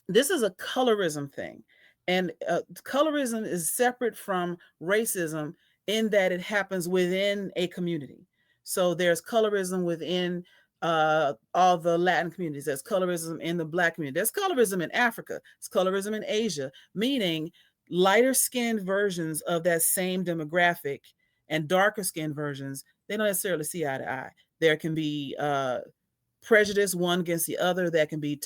this is a colorism thing. And colorism is separate from racism in that it happens within a community. So there's colorism within all the Latin communities. There's colorism in the Black community. There's colorism in Africa. There's colorism in Asia, meaning lighter skinned versions of that same demographic and darker skinned versions, they don't necessarily see eye to eye. There can be prejudice one against the other. That can be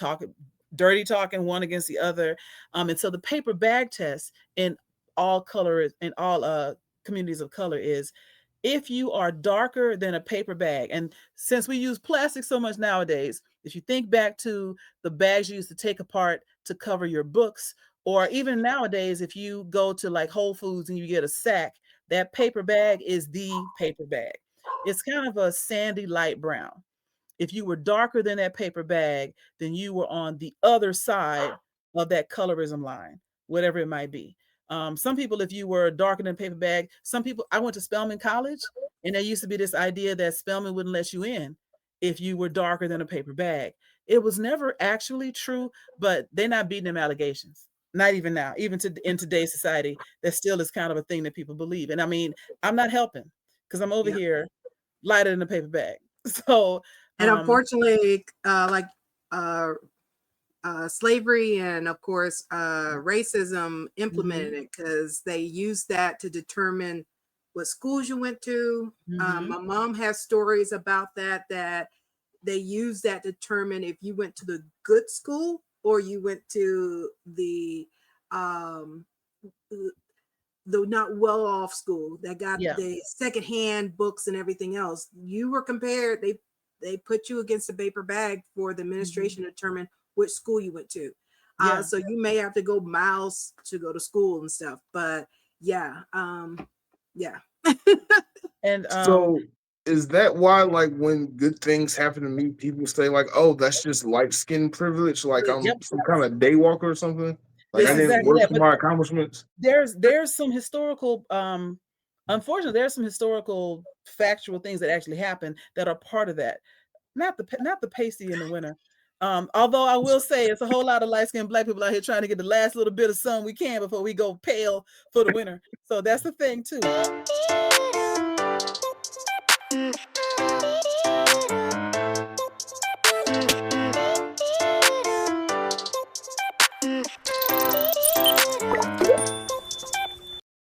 dirty talking one against the other. And so the paper bag test in all color in all communities of color is if you are darker than a paper bag. And since we use plastic so much nowadays, if you think back to the bags you used to take apart to cover your books, or even nowadays, if you go to like Whole Foods and you get a sack, that paper bag is the paper bag. It's kind of a sandy light brown. If you were darker than that paper bag, then you were on the other side of that colorism line, whatever it might be. Some people, if you were darker than paper bag, some people, I went to Spelman College, and there used to be this idea that Spelman wouldn't let you in if you were darker than a paper bag. It was never actually true, but they're not beating them allegations. Not even now, even in today's society, that still is kind of a thing that people believe. And I mean, I'm not helping because I'm over Yeah. here lighter than a paper bag. So And unfortunately, slavery and of course racism implemented it because they used that to determine what schools you went to. My mom has stories about that they used that to determine if you went to the good school or you went to the not well off school that got the secondhand books and everything else. You were compared. They put you against a paper bag for the administration to determine which school you went to. So you may have to go miles to go to school and stuff. But yeah. And so is that why, like, when good things happen to me, people say like, "Oh, that's just light skin privilege"? Like I'm some kind of daywalker or something. Like I It's didn't exactly work that. for But my accomplishments. there's some historical unfortunately there's some historical factual things that actually happen that are part of that. Not the pasty in the winter. Although I will say it's a whole lot of light-skinned Black people out here trying to get the last little bit of sun we can before we go pale for the winter. So that's the thing too.